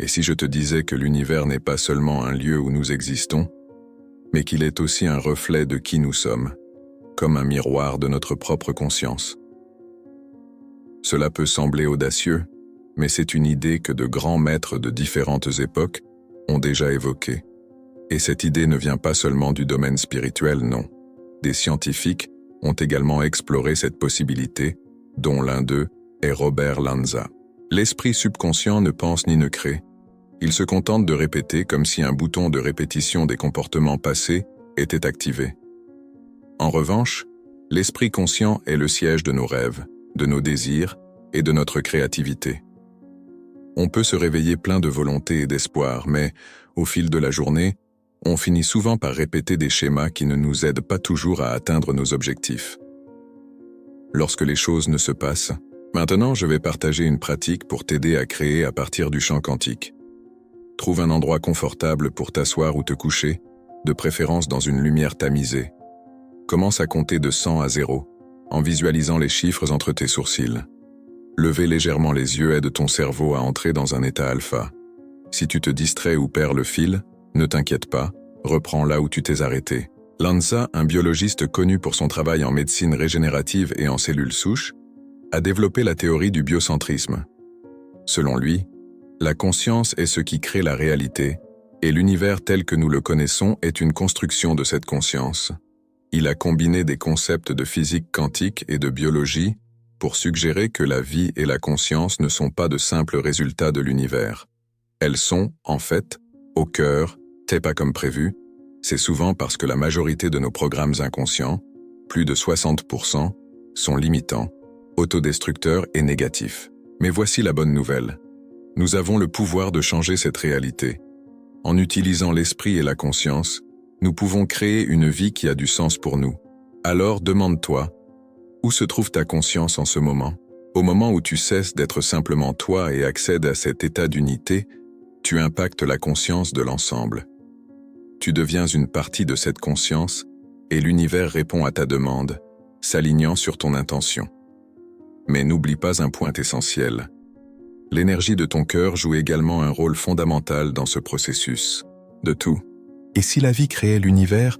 Et si je te disais que l'univers n'est pas seulement un lieu où nous existons, mais qu'il est aussi un reflet de qui nous sommes, comme un miroir de notre propre conscience? Cela peut sembler audacieux, mais c'est une idée que de grands maîtres de différentes époques ont déjà évoquée. Et cette idée ne vient pas seulement du domaine spirituel, non. Des scientifiques ont également exploré cette possibilité, dont l'un d'eux est Robert Lanza. L'esprit subconscient ne pense ni ne crée. Il se contente de répéter comme si un bouton de répétition des comportements passés était activé. En revanche, l'esprit conscient est le siège de nos rêves, de nos désirs et de notre créativité. On peut se réveiller plein de volonté et d'espoir, mais, au fil de la journée, on finit souvent par répéter des schémas qui ne nous aident pas toujours à atteindre nos objectifs. Lorsque les choses ne se passent, maintenant je vais partager une pratique pour t'aider à créer à partir du champ quantique. Trouve un endroit confortable pour t'asseoir ou te coucher, de préférence dans une lumière tamisée. Commence à compter de 100 à 0, en visualisant les chiffres entre tes sourcils. Lever légèrement les yeux aide ton cerveau à entrer dans un état alpha. Si tu te distrais ou perds le fil, ne t'inquiète pas, reprends là où tu t'es arrêté. Lanza, un biologiste connu pour son travail en médecine régénérative et en cellules souches, a développé la théorie du biocentrisme. Selon lui, la conscience est ce qui crée la réalité, et l'univers tel que nous le connaissons est une construction de cette conscience. Il a combiné des concepts de physique quantique et de biologie pour suggérer que la vie et la conscience ne sont pas de simples résultats de l'univers. Elles sont, en fait, au cœur, pas comme prévu. C'est souvent parce que la majorité de nos programmes inconscients, plus de 60%, sont limitants, autodestructeurs et négatifs. Mais voici la bonne nouvelle. Nous avons le pouvoir de changer cette réalité. En utilisant l'esprit et la conscience, nous pouvons créer une vie qui a du sens pour nous. Alors demande-toi, où se trouve ta conscience en ce moment? Au moment où tu cesses d'être simplement toi et accèdes à cet état d'unité, tu impactes la conscience de l'ensemble. Tu deviens une partie de cette conscience et l'univers répond à ta demande, s'alignant sur ton intention. Mais n'oublie pas un point essentiel. L'énergie de ton cœur joue également un rôle fondamental dans ce processus. De tout. Et si la vie créait l'univers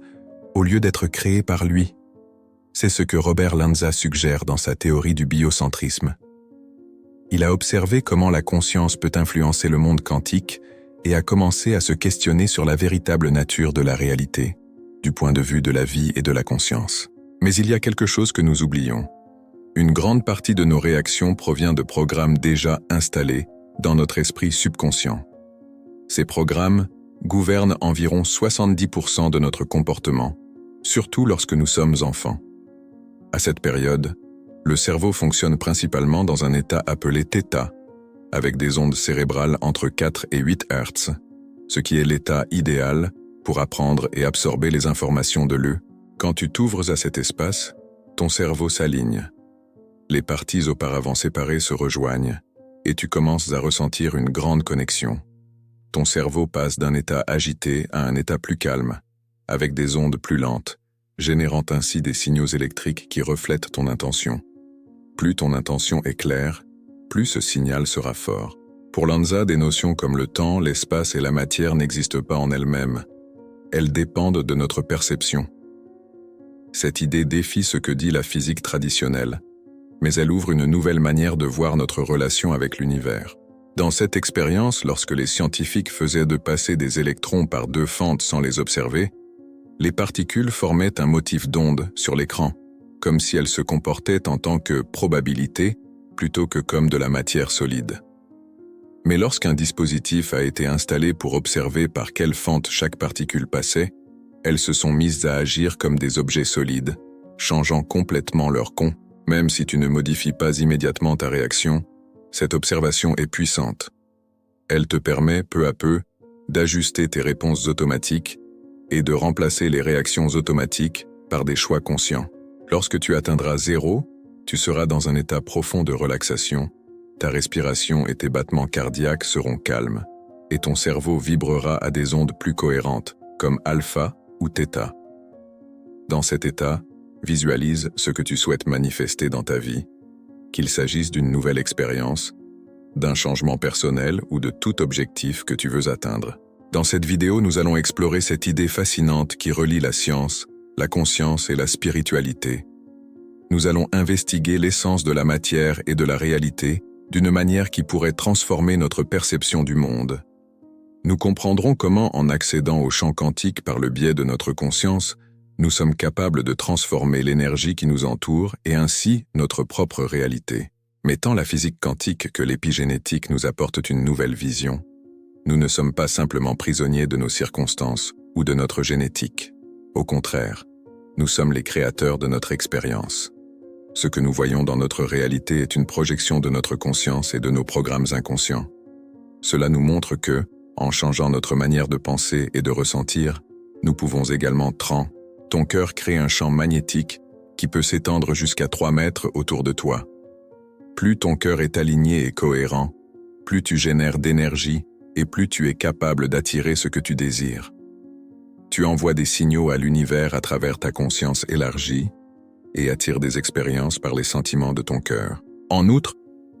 au lieu d'être créée par lui? C'est ce que Robert Lanza suggère dans sa théorie du biocentrisme. Il a observé comment la conscience peut influencer le monde quantique et a commencé à se questionner sur la véritable nature de la réalité, du point de vue de la vie et de la conscience. Mais il y a quelque chose que nous oublions. Une grande partie de nos réactions provient de programmes déjà installés dans notre esprit subconscient. Ces programmes gouvernent environ 70% de notre comportement, surtout lorsque nous sommes enfants. À cette période, le cerveau fonctionne principalement dans un état appelé θ, avec des ondes cérébrales entre 4 et 8 Hz, ce qui est l'état idéal pour apprendre et absorber les informations de l'E. Quand tu t'ouvres à cet espace, ton cerveau s'aligne. Les parties auparavant séparées se rejoignent, et tu commences à ressentir une grande connexion. Ton cerveau passe d'un état agité à un état plus calme, avec des ondes plus lentes, générant ainsi des signaux électriques qui reflètent ton intention. Plus ton intention est claire, plus ce signal sera fort. Pour Lanza, des notions comme le temps, l'espace et la matière n'existent pas en elles-mêmes. Elles dépendent de notre perception. Cette idée défie ce que dit la physique traditionnelle, mais elle ouvre une nouvelle manière de voir notre relation avec l'univers. Dans cette expérience, lorsque les scientifiques faisaient de passer des électrons par deux fentes sans les observer, les particules formaient un motif d'onde sur l'écran, comme si elles se comportaient en tant que probabilité plutôt que comme de la matière solide. Mais lorsqu'un dispositif a été installé pour observer par quelle fente chaque particule passait, elles se sont mises à agir comme des objets solides, changeant complètement leur con. Même si tu ne modifies pas immédiatement ta réaction, cette observation est puissante. Elle te permet, peu à peu, d'ajuster tes réponses automatiques et de remplacer les réactions automatiques par des choix conscients. Lorsque tu atteindras 0, tu seras dans un état profond de relaxation, ta respiration et tes battements cardiaques seront calmes, et ton cerveau vibrera à des ondes plus cohérentes, comme alpha ou θ. Dans cet état, visualise ce que tu souhaites manifester dans ta vie, qu'il s'agisse d'une nouvelle expérience, d'un changement personnel ou de tout objectif que tu veux atteindre. Dans cette vidéo, nous allons explorer cette idée fascinante qui relie la science, la conscience et la spiritualité. Nous allons investiguer l'essence de la matière et de la réalité d'une manière qui pourrait transformer notre perception du monde. Nous comprendrons comment, en accédant au champ quantique par le biais de notre conscience, nous sommes capables de transformer l'énergie qui nous entoure et ainsi notre propre réalité. Mais tant la physique quantique que l'épigénétique nous apportent une nouvelle vision. Nous ne sommes pas simplement prisonniers de nos circonstances ou de notre génétique. Au contraire, nous sommes les créateurs de notre expérience. Ce que nous voyons dans notre réalité est une projection de notre conscience et de nos programmes inconscients. Cela nous montre que, en changeant notre manière de penser et de ressentir, nous pouvons également ton cœur crée un champ magnétique qui peut s'étendre jusqu'à 3 mètres autour de toi. Plus ton cœur est aligné et cohérent, plus tu génères d'énergie et plus tu es capable d'attirer ce que tu désires. Tu envoies des signaux à l'univers à travers ta conscience élargie et attires des expériences par les sentiments de ton cœur. En outre,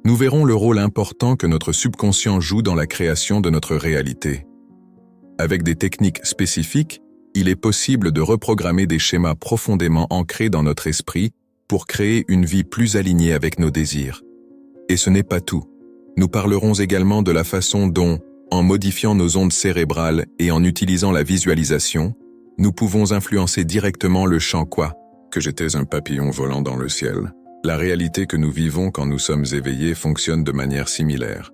nous verrons le rôle important que notre subconscient joue dans la création de notre réalité. Avec des techniques spécifiques, il est possible de reprogrammer des schémas profondément ancrés dans notre esprit pour créer une vie plus alignée avec nos désirs. Et ce n'est pas tout. Nous parlerons également de la façon dont, en modifiant nos ondes cérébrales et en utilisant la visualisation, nous pouvons influencer directement le champ que j'étais un papillon volant dans le ciel. La réalité que nous vivons quand nous sommes éveillés fonctionne de manière similaire.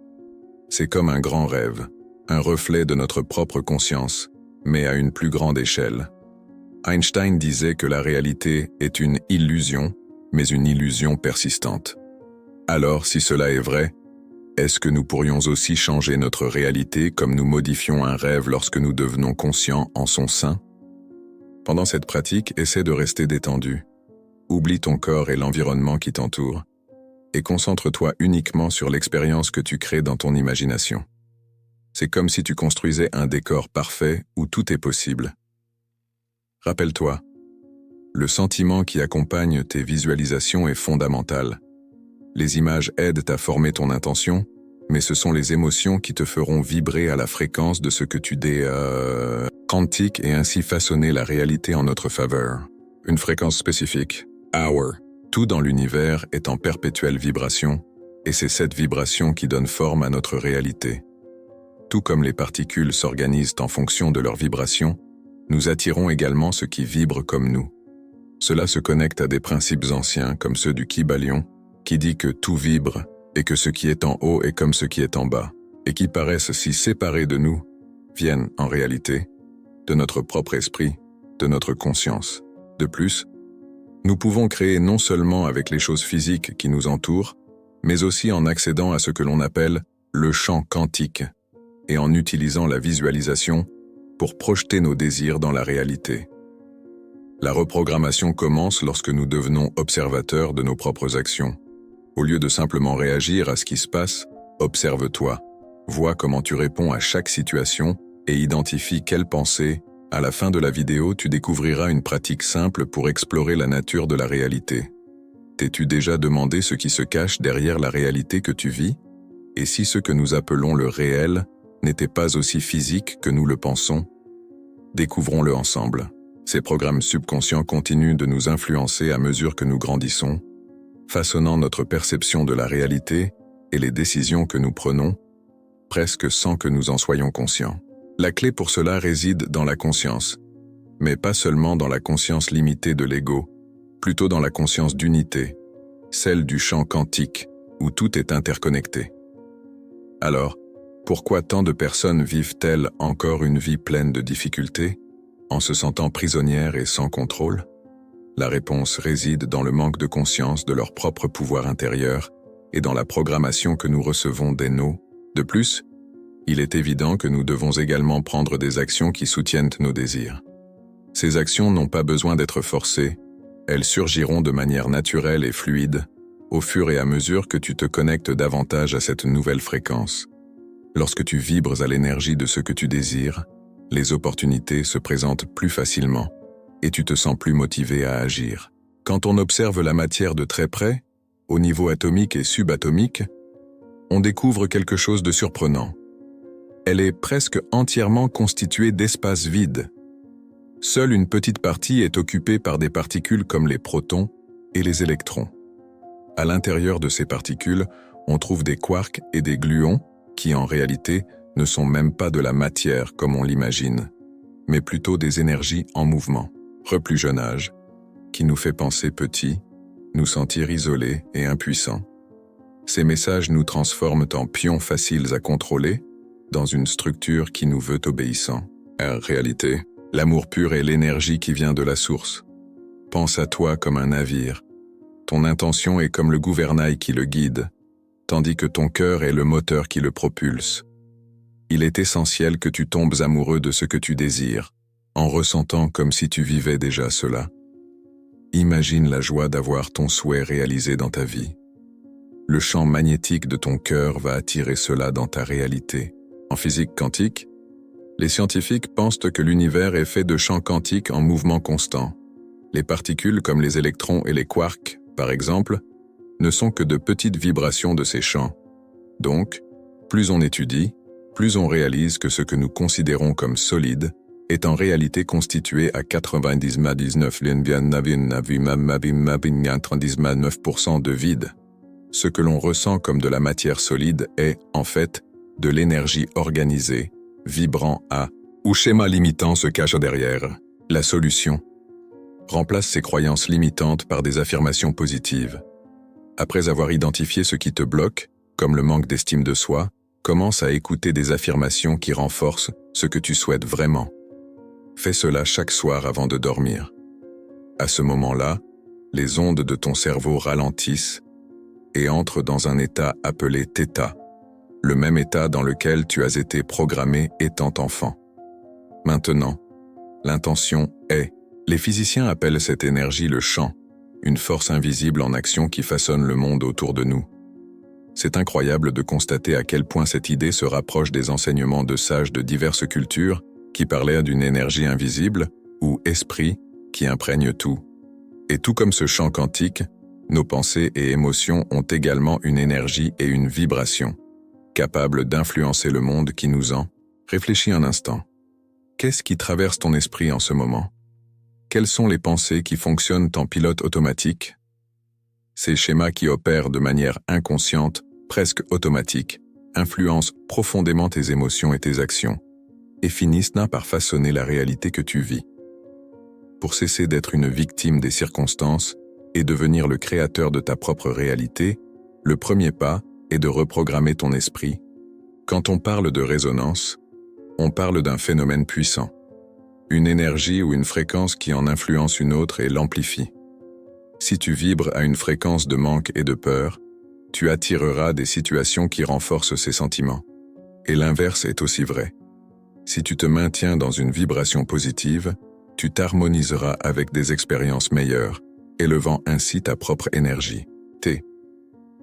C'est comme un grand rêve, un reflet de notre propre conscience, mais à une plus grande échelle. Einstein disait que la réalité est une illusion, mais une illusion persistante. Alors, si cela est vrai, est-ce que nous pourrions aussi changer notre réalité comme nous modifions un rêve lorsque nous devenons conscients en son sein? Pendant cette pratique, essaie de rester détendu. Oublie ton corps et l'environnement qui t'entoure, et concentre-toi uniquement sur l'expérience que tu crées dans ton imagination. C'est comme si tu construisais un décor parfait où tout est possible. Rappelle-toi, le sentiment qui accompagne tes visualisations est fondamental. Les images aident à former ton intention, mais ce sont les émotions qui te feront vibrer à la fréquence de ce que tu quantique et ainsi façonner la réalité en notre faveur. Une fréquence spécifique, hour. Tout dans l'univers est en perpétuelle vibration, et c'est cette vibration qui donne forme à notre réalité. Tout comme les particules s'organisent en fonction de leur vibration, nous attirons également ce qui vibre comme nous. Cela se connecte à des principes anciens comme ceux du Kybalion, qui dit que tout vibre et que ce qui est en haut est comme ce qui est en bas, et qui paraissent si séparés de nous, viennent, en réalité, de notre propre esprit, de notre conscience. De plus, nous pouvons créer non seulement avec les choses physiques qui nous entourent, mais aussi en accédant à ce que l'on appelle le champ quantique, et en utilisant la visualisation pour projeter nos désirs dans la réalité. La reprogrammation commence lorsque nous devenons observateurs de nos propres actions. Au lieu de simplement réagir à ce qui se passe, observe-toi, vois comment tu réponds à chaque situation et identifie quelles pensées. À la fin de la vidéo, tu découvriras une pratique simple pour explorer la nature de la réalité. T'es-tu déjà demandé ce qui se cache derrière la réalité que tu vis? Et si ce que nous appelons le réel n'était pas aussi physique que nous le pensons? Découvrons-le ensemble. Ces programmes subconscients continuent de nous influencer à mesure que nous grandissons, façonnant notre perception de la réalité et les décisions que nous prenons, presque sans que nous en soyons conscients. La clé pour cela réside dans la conscience, mais pas seulement dans la conscience limitée de l'ego, plutôt dans la conscience d'unité, celle du champ quantique, où tout est interconnecté. Alors, pourquoi tant de personnes vivent-elles encore une vie pleine de difficultés, en se sentant prisonnières et sans contrôle? La réponse réside dans le manque de conscience de leur propre pouvoir intérieur et dans la programmation que nous recevons des nos. De plus, il est évident que nous devons également prendre des actions qui soutiennent nos désirs. Ces actions n'ont pas besoin d'être forcées, elles surgiront de manière naturelle et fluide, au fur et à mesure que tu te connectes davantage à cette nouvelle fréquence. Lorsque tu vibres à l'énergie de ce que tu désires, les opportunités se présentent plus facilement et tu te sens plus motivé à agir. Quand on observe la matière de très près, au niveau atomique et subatomique, on découvre quelque chose de surprenant. Elle est presque entièrement constituée d'espaces vides. Seule une petite partie est occupée par des particules comme les protons et les électrons. À l'intérieur de ces particules, on trouve des quarks et des gluons qui, en réalité, ne sont même pas de la matière comme on l'imagine, mais plutôt des énergies en mouvement. Plus jeune âge, qui nous fait penser petits, nous sentir isolés et impuissants. Ces messages nous transforment en pions faciles à contrôler dans une structure qui nous veut obéissants. En réalité, l'amour pur est l'énergie qui vient de la source. Pense à toi comme un navire. Ton intention est comme le gouvernail qui le guide, tandis que ton cœur est le moteur qui le propulse. Il est essentiel que tu tombes amoureux de ce que tu désires, en ressentant comme si tu vivais déjà cela. Imagine la joie d'avoir ton souhait réalisé dans ta vie. Le champ magnétique de ton cœur va attirer cela dans ta réalité. En physique quantique, les scientifiques pensent que l'univers est fait de champs quantiques en mouvement constant. Les particules comme les électrons et les quarks, par exemple, ne sont que de petites vibrations de ces champs. Donc, plus on étudie, plus on réalise que ce que nous considérons comme solide est en réalité constitué à 99,99% de vide. Ce que l'on ressent comme de la matière solide est, en fait, de l'énergie organisée, vibrant à, ou schéma limitant se cache derrière. La solution. Remplace ces croyances limitantes par des affirmations positives. Après avoir identifié ce qui te bloque, comme le manque d'estime de soi, commence à écouter des affirmations qui renforcent ce que tu souhaites vraiment. Fais cela chaque soir avant de dormir. À ce moment-là, les ondes de ton cerveau ralentissent et entrent dans un état appelé θ, le même état dans lequel tu as été programmé étant enfant. Maintenant, l'intention est, les physiciens appellent cette énergie le champ, une force invisible en action qui façonne le monde autour de nous. C'est incroyable de constater à quel point cette idée se rapproche des enseignements de sages de diverses cultures qui parlaient d'une énergie invisible, ou esprit, qui imprègne tout. Et tout comme ce champ quantique, nos pensées et émotions ont également une énergie et une vibration, capables d'influencer le monde qui nous en. Réfléchis un instant. Qu'est-ce qui traverse ton esprit en ce moment? Quelles sont les pensées qui fonctionnent en pilote automatique? Ces schémas qui opèrent de manière inconsciente, presque automatique, influencent profondément tes émotions et tes actions, et finissent par façonner la réalité que tu vis. Pour cesser d'être une victime des circonstances et devenir le créateur de ta propre réalité, le premier pas est de reprogrammer ton esprit. Quand on parle de résonance, on parle d'un phénomène puissant, une énergie ou une fréquence qui en influence une autre et l'amplifie. Si tu vibres à une fréquence de manque et de peur, tu attireras des situations qui renforcent ces sentiments. Et l'inverse est aussi vrai. Si tu te maintiens dans une vibration positive, tu t'harmoniseras avec des expériences meilleures, élevant ainsi ta propre énergie.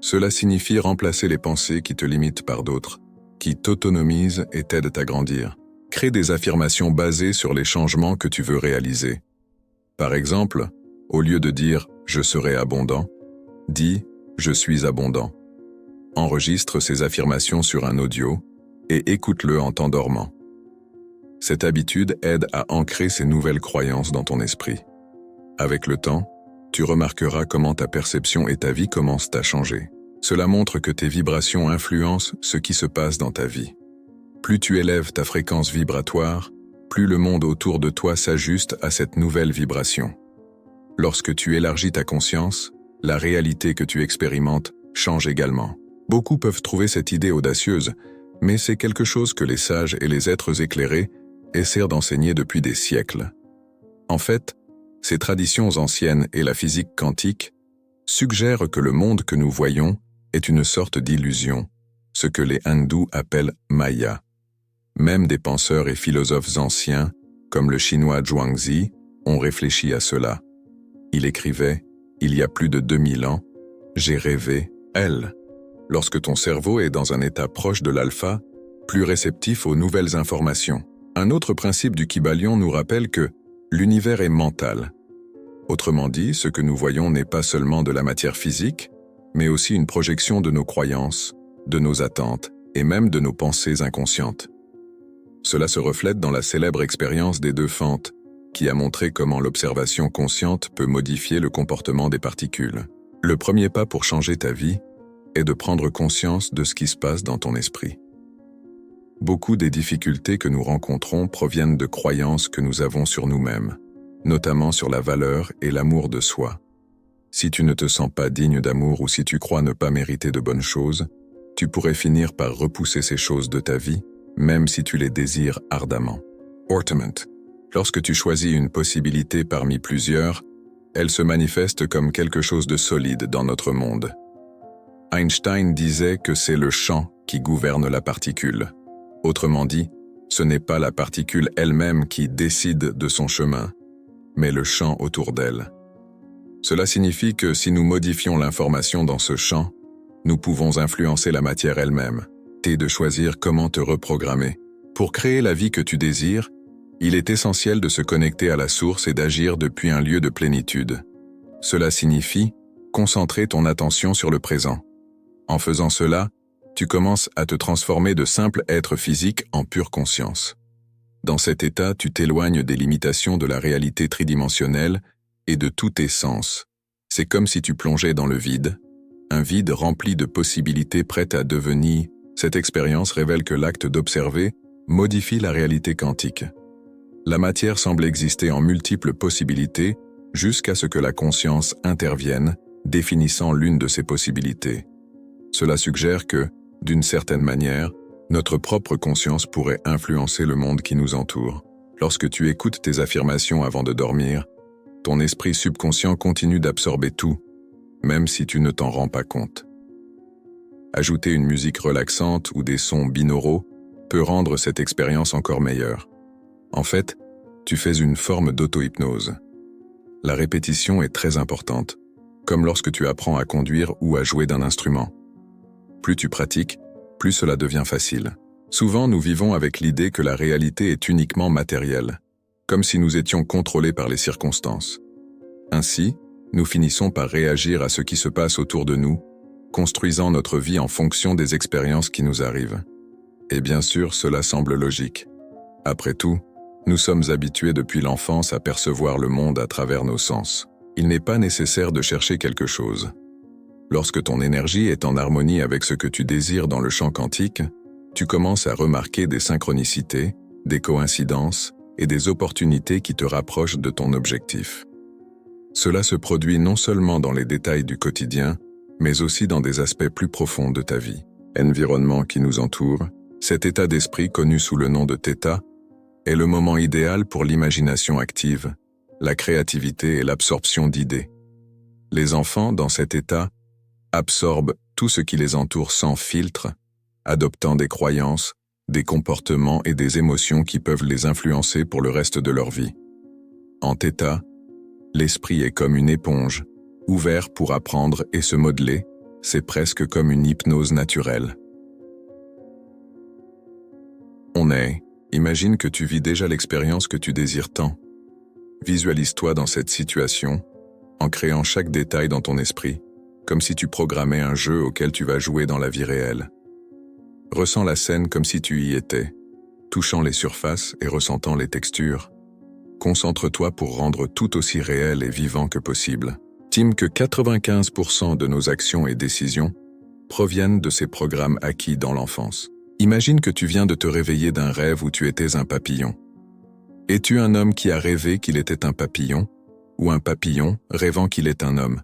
Cela signifie remplacer les pensées qui te limitent par d'autres, qui t'autonomisent et t'aident à grandir. Crée des affirmations basées sur les changements que tu veux réaliser. Par exemple, au lieu de dire « je serai abondant », dis « je suis abondant ». Enregistre ces affirmations sur un audio et écoute-le en t'endormant. Cette habitude aide à ancrer ces nouvelles croyances dans ton esprit. Avec le temps, tu remarqueras comment ta perception et ta vie commencent à changer. Cela montre que tes vibrations influencent ce qui se passe dans ta vie. Plus tu élèves ta fréquence vibratoire, plus le monde autour de toi s'ajuste à cette nouvelle vibration. Lorsque tu élargis ta conscience, la réalité que tu expérimentes change également. Beaucoup peuvent trouver cette idée audacieuse, mais c'est quelque chose que les sages et les êtres éclairés essaient d'enseigner depuis des siècles. En fait, ces traditions anciennes et la physique quantique suggèrent que le monde que nous voyons est une sorte d'illusion, ce que les hindous appellent Maya. Même des penseurs et philosophes anciens, comme le chinois Zhuangzi, ont réfléchi à cela. Il écrivait, il y a plus de 2000 ans, « J'ai rêvé, elle ». Lorsque ton cerveau est dans un état proche de l'alpha, plus réceptif aux nouvelles informations. Un autre principe du Kybalion nous rappelle que l'univers est mental. Autrement dit, ce que nous voyons n'est pas seulement de la matière physique, mais aussi une projection de nos croyances, de nos attentes et même de nos pensées inconscientes. Cela se reflète dans la célèbre expérience des deux fentes, qui a montré comment l'observation consciente peut modifier le comportement des particules. Le premier pas pour changer ta vie est de prendre conscience de ce qui se passe dans ton esprit. Beaucoup des difficultés que nous rencontrons proviennent de croyances que nous avons sur nous-mêmes, notamment sur la valeur et l'amour de soi. Si tu ne te sens pas digne d'amour ou si tu crois ne pas mériter de bonnes choses, tu pourrais finir par repousser ces choses de ta vie, même si tu les désires ardemment. Ortement. Lorsque tu choisis une possibilité parmi plusieurs, elle se manifeste comme quelque chose de solide dans notre monde. Einstein disait que c'est le champ qui gouverne la particule. Autrement dit, ce n'est pas la particule elle-même qui décide de son chemin, mais le champ autour d'elle. Cela signifie que si nous modifions l'information dans ce champ, nous pouvons influencer la matière elle-même. C'est de choisir comment te reprogrammer. Pour créer la vie que tu désires, il est essentiel de se connecter à la source et d'agir depuis un lieu de plénitude. Cela signifie concentrer ton attention sur le présent. En faisant cela, tu commences à te transformer de simple être physique en pure conscience. Dans cet état, tu t'éloignes des limitations de la réalité tridimensionnelle et de tous tes sens. C'est comme si tu plongeais dans le vide, un vide rempli de possibilités prêtes à devenir. Cette expérience révèle que l'acte d'observer modifie la réalité quantique. La matière semble exister en multiples possibilités jusqu'à ce que la conscience intervienne, définissant l'une de ces possibilités. Cela suggère que, d'une certaine manière, notre propre conscience pourrait influencer le monde qui nous entoure. Lorsque tu écoutes tes affirmations avant de dormir, ton esprit subconscient continue d'absorber tout, même si tu ne t'en rends pas compte. Ajouter une musique relaxante ou des sons binauraux peut rendre cette expérience encore meilleure. En fait, tu fais une forme d'auto-hypnose. La répétition est très importante, comme lorsque tu apprends à conduire ou à jouer d'un instrument. Plus tu pratiques, plus cela devient facile. Souvent, nous vivons avec l'idée que la réalité est uniquement matérielle, comme si nous étions contrôlés par les circonstances. Ainsi, nous finissons par réagir à ce qui se passe autour de nous, construisant notre vie en fonction des expériences qui nous arrivent. Et bien sûr, cela semble logique. Après tout, nous sommes habitués depuis l'enfance à percevoir le monde à travers nos sens. Il n'est pas nécessaire de chercher quelque chose. Lorsque ton énergie est en harmonie avec ce que tu désires dans le champ quantique, tu commences à remarquer des synchronicités, des coïncidences et des opportunités qui te rapprochent de ton objectif. Cela se produit non seulement dans les détails du quotidien, mais aussi dans des aspects plus profonds de ta vie. L'environnement qui nous entoure, cet état d'esprit connu sous le nom de Theta, est le moment idéal pour l'imagination active, la créativité et l'absorption d'idées. Les enfants, dans cet état, absorbent tout ce qui les entoure sans filtre, adoptant des croyances, des comportements et des émotions qui peuvent les influencer pour le reste de leur vie. En Theta, l'esprit est comme une éponge, ouvert pour apprendre et se modeler, c'est presque comme une hypnose naturelle. Imagine que tu vis déjà l'expérience que tu désires tant. Visualise-toi dans cette situation, en créant chaque détail dans ton esprit, comme si tu programmais un jeu auquel tu vas jouer dans la vie réelle. Ressens la scène comme si tu y étais, touchant les surfaces et ressentant les textures. Concentre-toi pour rendre tout aussi réel et vivant que possible. Estime que 95% de nos actions et décisions proviennent de ces programmes acquis dans l'enfance. Imagine que tu viens de te réveiller d'un rêve où tu étais un papillon. Es-tu un homme qui a rêvé qu'il était un papillon, ou un papillon rêvant qu'il est un homme?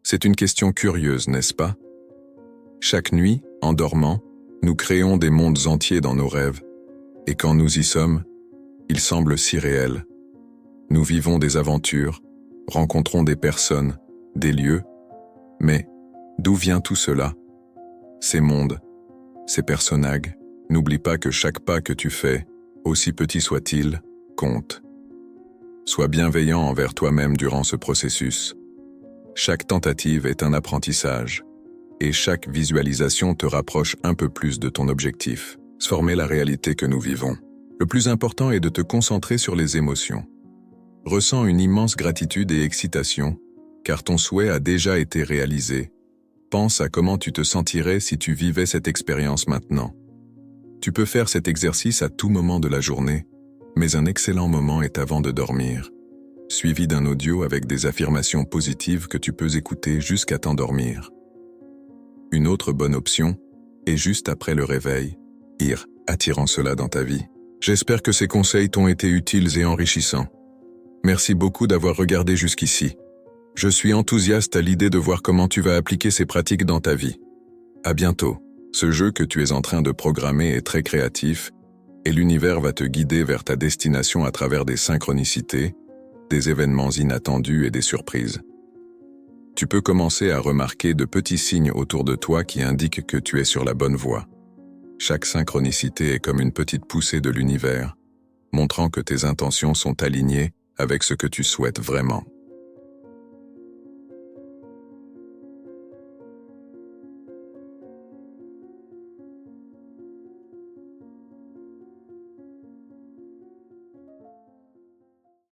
C'est une question curieuse, n'est-ce pas? Chaque nuit, en dormant, nous créons des mondes entiers dans nos rêves, et quand nous y sommes, ils semblent si réels. Nous vivons des aventures, rencontrons des personnes, des lieux, mais d'où vient tout cela? Ces mondes, ces personnages, n'oublie pas que chaque pas que tu fais, aussi petit soit-il, compte. Sois bienveillant envers toi-même durant ce processus. Chaque tentative est un apprentissage, et chaque visualisation te rapproche un peu plus de ton objectif. Former la réalité que nous vivons. Le plus important est de te concentrer sur les émotions. Ressens une immense gratitude et excitation, car ton souhait a déjà été réalisé, Pense à comment tu te sentirais si tu vivais cette expérience maintenant. Tu peux faire cet exercice à tout moment de la journée, mais un excellent moment est avant de dormir, suivi d'un audio avec des affirmations positives que tu peux écouter jusqu'à t'endormir. Une autre bonne option est juste après le réveil, attirant cela dans ta vie. J'espère que ces conseils t'ont été utiles et enrichissants. Merci beaucoup d'avoir regardé jusqu'ici. Je suis enthousiaste à l'idée de voir comment tu vas appliquer ces pratiques dans ta vie. À bientôt. Ce jeu que tu es en train de programmer est très créatif et l'univers va te guider vers ta destination à travers des synchronicités, des événements inattendus et des surprises. Tu peux commencer à remarquer de petits signes autour de toi qui indiquent que tu es sur la bonne voie. Chaque synchronicité est comme une petite poussée de l'univers, montrant que tes intentions sont alignées avec ce que tu souhaites vraiment.